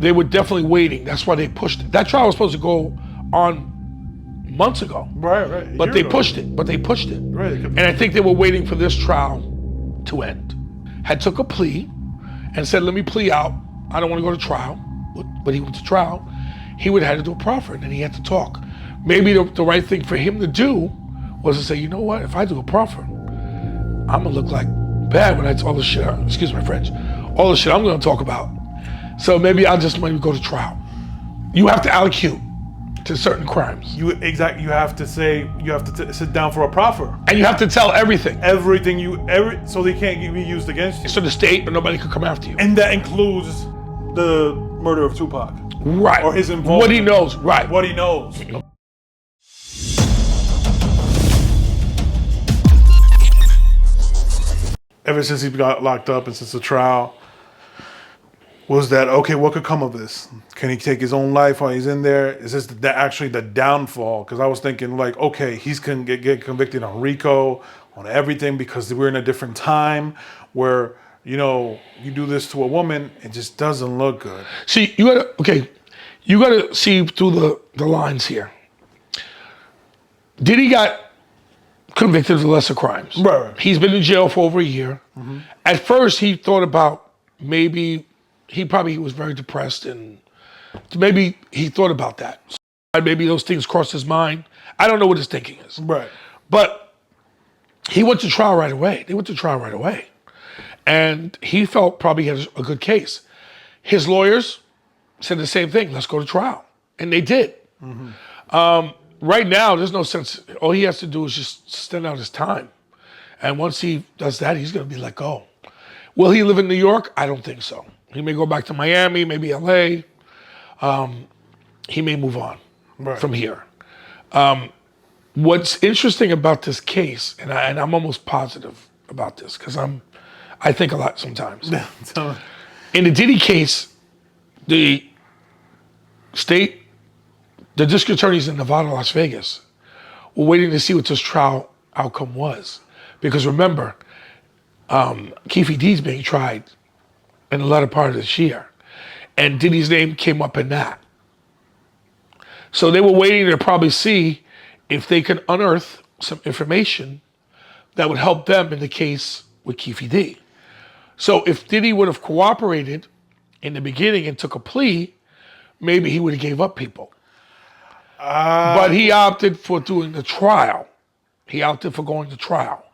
they were definitely waiting. That's why they pushed it. That trial was supposed to go on months ago. Right. But they pushed it. Right. And I think they were waiting for this trial to end. Had took a plea and said, let me plea out. I don't want to go to trial. But he went to trial. He would have had to do a proffer, and then he had to talk. Maybe the right thing for him to do was to say, you know what, if I do a proffer, I'm gonna look like bad when I all the shit, excuse my French, all the shit I'm gonna talk about. So maybe I'll just maybe go to trial. You have to allocute to certain crimes. You have to say, you have to sit down for a proffer. And you have to tell everything. So they can't be used against you. So the state or nobody could come after you. And that includes the murder of Tupac. Right. Or his involvement. What he knows, right. What he knows. Ever since he got locked up and since the trial, was that, okay, what could come of this? Can he take his own life while he's in there? Is this actually the downfall? Because I was thinking like, okay, he's going to get convicted on RICO, on everything, because we're in a different time where, you know, you do this to a woman, it just doesn't look good. See, you gotta see through the lines here. Diddy got convicted of the lesser crimes. Right. He's been in jail for over a year. Mm-hmm. At first, he thought about maybe he was very depressed, and maybe he thought about that. Maybe those things crossed his mind. I don't know what his thinking is. Right. But he went to trial right away. They went to trial right away. And he felt probably he had a good case. His lawyers said the same thing. Let's go to trial. And they did. Mm-hmm. Right now, there's no sense. All he has to do is just extend out his time. And once he does that, he's going to be let go. Will he live in New York? I don't think so. He may go back to Miami, maybe LA. He may move on from here. What's interesting about this case, and I'm almost positive about this because I think a lot sometimes. In the Diddy case, the district attorneys in Nevada, Las Vegas, were waiting to see what this trial outcome was. Because remember, Keefe D is being tried in the latter part of this year. And Diddy's name came up in that. So they were waiting to probably see if they could unearth some information that would help them in the case with Keefe D. So if Diddy would have cooperated in the beginning and took a plea, maybe he would have gave up people. But he opted for doing the trial. He opted for going to trial.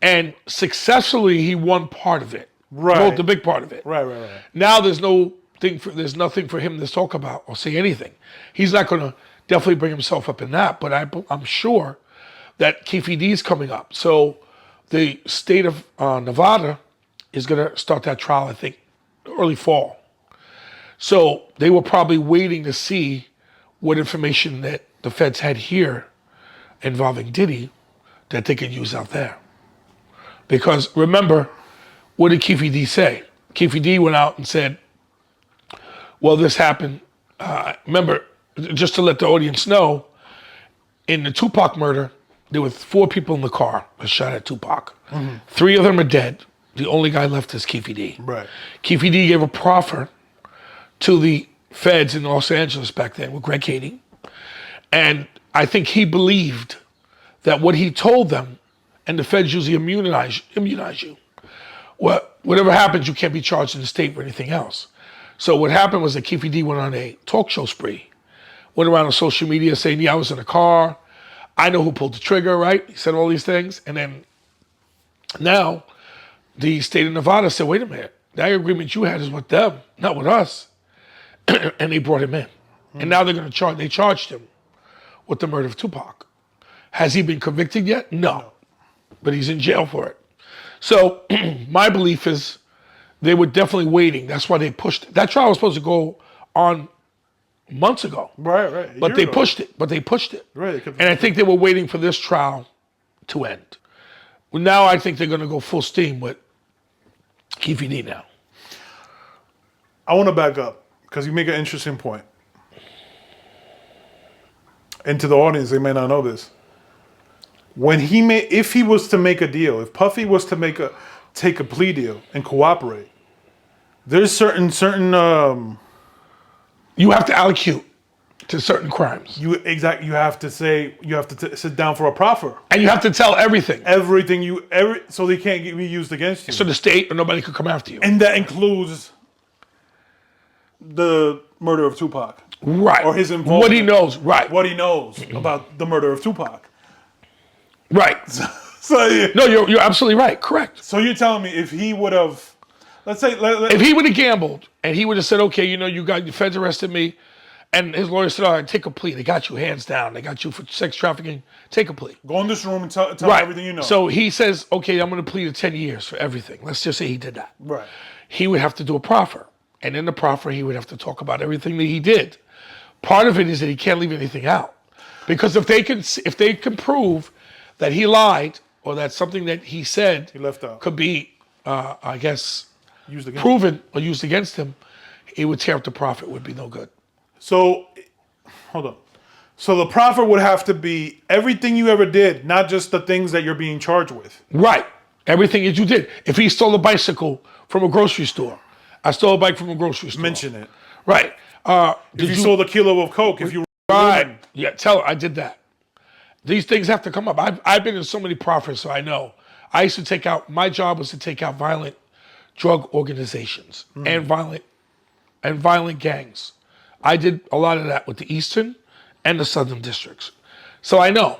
And successfully, he won part of it. Right. The big part of it. Right. Now there's nothing for him to talk about or say anything. He's not going to definitely bring himself up in that, but I'm sure that Keefe D is coming up. So the state of Nevada is going to start that trial, I think, early fall. So they were probably waiting to see what information that the feds had here involving Diddy that they could use out there. Because remember, what did Keefe D say? Keefe D went out and said, well, this happened. Remember, just to let the audience know, in the Tupac murder, there were 4 people in the car that shot at Tupac. Mm-hmm. 3 of them are dead. The only guy left is Keefe D. Right. Keefe D gave a proffer to the feds in Los Angeles back then with Greg Kading. And I think he believed that what he told them, and the feds usually immunize you. Well, whatever happens, you can't be charged in the state for anything else. So what happened was that Keefe D went on a talk show spree, went around on social media saying, yeah, I was in a car. I know who pulled the trigger, right? He said all these things. And then now the state of Nevada said, wait a minute, that agreement you had is with them, not with us. And they brought him in. And now they're going to they charged him with the murder of Tupac. Has he been convicted yet? No. But he's in jail for it. So my belief is they were definitely waiting. That's why they pushed it. That trial was supposed to go on months ago. Right. But they pushed it. Right. And I think they were waiting for this trial to end. Well, now I think they're going to go full steam with Keefe D now. I want to back up because you make an interesting point. And to the audience, they may not know this. If he was to make a deal, if Puffy was to take a plea deal and cooperate, there's certain You have to allocate to certain crimes. You have to say, sit down for a proffer. And you have to tell everything. So they can't be used against you. So the state or nobody could come after you. And that includes the murder of Tupac. Right. Or his involvement. What he knows, right. What he knows about the murder of Tupac. Right. So yeah. No, you're absolutely right. Correct. So you're telling me if he would have, if he would have gambled and he would have said, okay, you got the feds arrested me, and his lawyer said, all right, take a plea. They got you hands down. They got you for sex trafficking. Take a plea. Go in this room and tell me everything you know. So he says, okay, I'm going to plead to 10 years for everything. Let's just say he did that. Right. He would have to do a proffer. And in the proffer, he would have to talk about everything that he did. Part of it is that he can't leave anything out. Because if they can prove that he lied or that something that he said he left out could be, I guess, proven or used against him, it would tear up the proffer. It would be no good. So, hold on. So the proffer would have to be everything you ever did, not just the things that you're being charged with. Right. Everything that you did. If he stole a bicycle from a grocery store, I stole a bike from a grocery store. Mention it. Right. If you sold a kilo of coke, if you right. Yeah, tell her I did that. These things have to come up. I've been in so many proffers, so I know. I used to take out, my job was to take out violent drug organizations and violent gangs. I did a lot of that with the Eastern and the Southern districts. So I know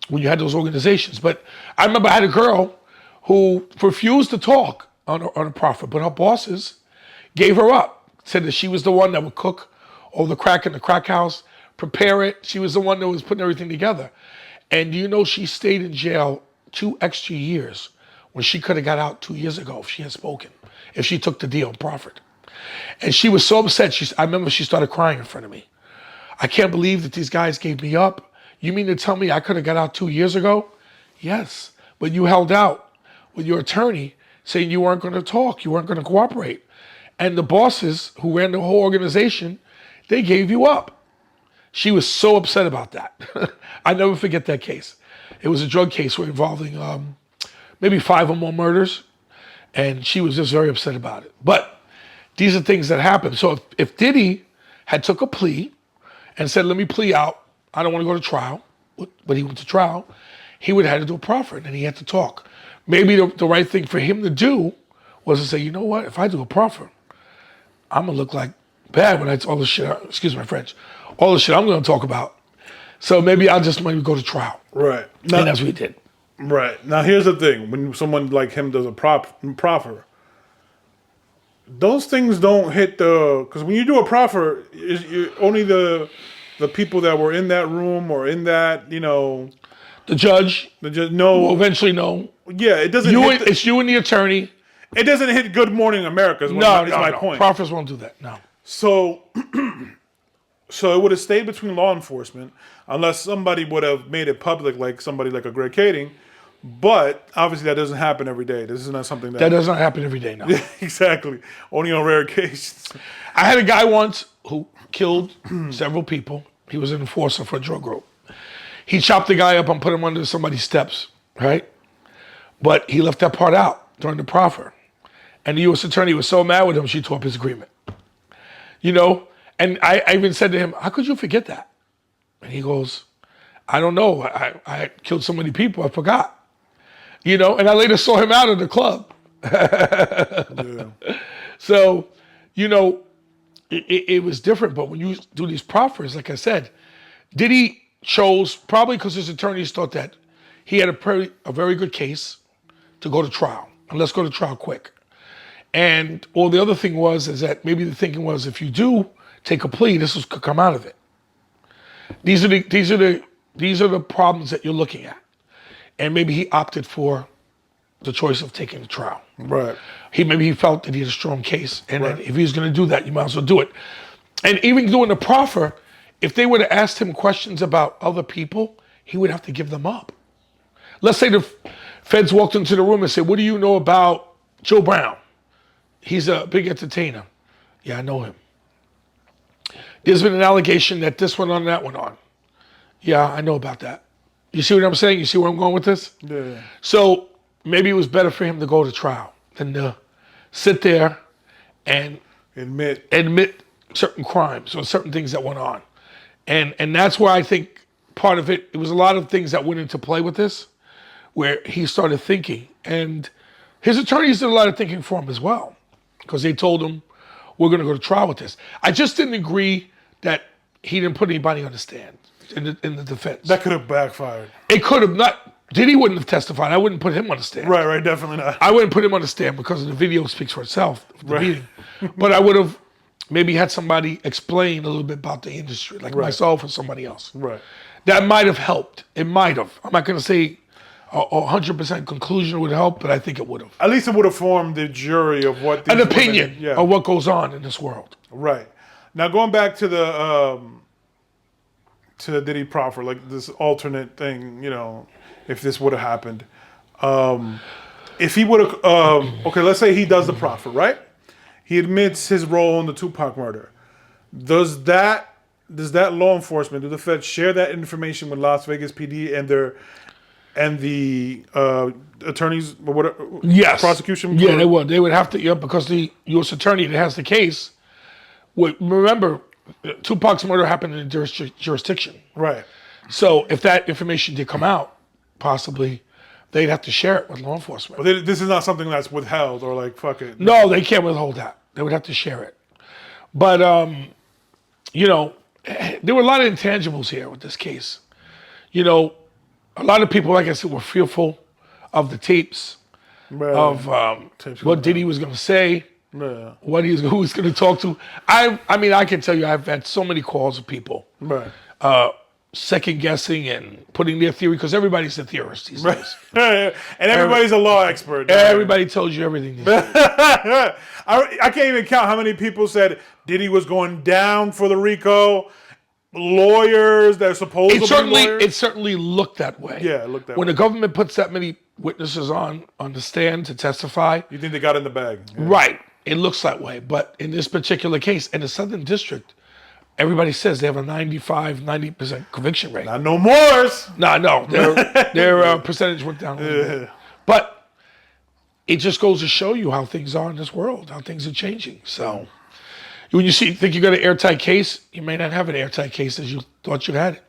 when you had those organizations. But I remember I had a girl who refused to talk on a proffer, but her bosses gave her up, said that she was the one that would cook all the crack in the crack house, prepare it. She was the one that was putting everything together. And she stayed in jail 2 extra years when she could have got out 2 years ago if she had spoken, if she took the deal and proffered. And she was so upset. I remember she started crying in front of me. I can't believe that these guys gave me up. You mean to tell me I could have got out 2 years ago? Yes, but you held out with your attorney saying you weren't going to talk, you weren't going to cooperate. And the bosses who ran the whole organization, they gave you up. She was so upset about that. I never forget that case. It was a drug case involving maybe 5 or more murders. And she was just very upset about it. But these are things that happen. So if Diddy had took a plea and said, let me plea out, I don't want to go to trial, but he went to trial, he would have had to do a proffer, and then he had to talk. Maybe the right thing for him to do was to say, you know what, if I do a proffer, I'm going to look like bad when all the shit, excuse my French, all the shit I'm going to talk about. So maybe I'll just maybe go to trial. Right. And that's what he did. Right. Now, here's the thing. When someone like him does a proffer, those things don't hit because when you do a proffer, you're only the people that were in that room or in that, The judge no. will eventually know. Yeah, it doesn't it's you and the attorney. It doesn't hit Good Morning America is my point. Proffers won't do that, no. So it would have stayed between law enforcement unless somebody would have made it public, like somebody like a Greg Kading. But obviously that doesn't happen every day. This is not something that does not happen every day, no. Exactly. Only on rare occasions. I had a guy once who killed several people. He was an enforcer for a drug group. He chopped the guy up and put him under somebody's steps, right? But he left that part out during the proffer. And the U.S. attorney was so mad with him, she tore up his agreement. And I even said to him, how could you forget that? And he goes, I don't know. I killed so many people, I forgot. And I later saw him out of the club. Yeah. So, it was different. But when you do these proffers, like I said, Diddy chose, probably because his attorneys thought that he had a very good case to go to trial. And let's go to trial quick. And all the other thing is that maybe the thinking was, if you do take a plea, this could come out of it. These are the problems that you're looking at. And maybe he opted for the choice of taking the trial. Right. Maybe he felt that he had a strong case, and that if he was going to do that, you might as well do it. And even doing the proffer, if they would have asked him questions about other people, he would have to give them up. Let's say the feds walked into the room and said, what do you know about Joe Brown? He's a big entertainer. Yeah, I know him. There's been an allegation that this went on and that went on. Yeah, I know about that. You see what I'm saying? You see where I'm going with this? Yeah. So maybe it was better for him to go to trial than to sit there and admit certain crimes or certain things that went on. And that's where I think part of it was a lot of things that went into play with this, where he started thinking. And his attorneys did a lot of thinking for him as well, because they told him, we're going to go to trial with this. I just didn't agree that he didn't put anybody on the stand in the defense. That could have backfired. It could have not. Diddy wouldn't have testified. I wouldn't put him on the stand. Right, definitely not. I wouldn't put him on the stand because the video speaks for itself, the meeting. But I would have maybe had somebody explain a little bit about the industry, like myself or somebody else. Right. That might have helped. It might have. I'm not going to say a 100% conclusion would help, but I think it would have. At least it would have formed the jury of what these An opinion women, of what goes on in this world. Right. Now going back to the Diddy proffer, like this alternate thing, you know, if this would have happened, if he would have, okay, let's say he does the proffer, right? He admits his role in the Tupac murder. Does that law enforcement, do the feds share that information with Las Vegas PD and the attorneys, or whatever? Yes. Prosecution? Yeah, they would. They would have to, because the U.S. attorney that has the case would remember Tupac's murder happened in a jurisdiction. Right. So if that information did come out, possibly they'd have to share it with law enforcement. But this is not something that's withheld or like, fuck it. No, they can't withhold that. They would have to share it. But, you know, there were a lot of intangibles here with this case. You know, a lot of people, like I said, were fearful of the tapes, of what Diddy was going to say, who he was going to talk to. I mean, I can tell you, I've had so many calls of people second guessing and putting their theory, because everybody's a theorist these days. And everybody's a law expert. Everybody tells you everything these days. I can't even count how many people said Diddy was going down for the RICO. Lawyers that are supposed to be lawyers. It certainly looked that way. Yeah, it looked that way. When the government puts that many witnesses on the stand to testify. You think they got in the bag. Yeah. Right. It looks that way. But in this particular case, in the Southern District, everybody says they have a 90% conviction rate. Not no mores. No. Their percentage went down a little bit. But it just goes to show you how things are in this world, how things are changing. So when you think you got an airtight case, you may not have an airtight case as you thought you had it.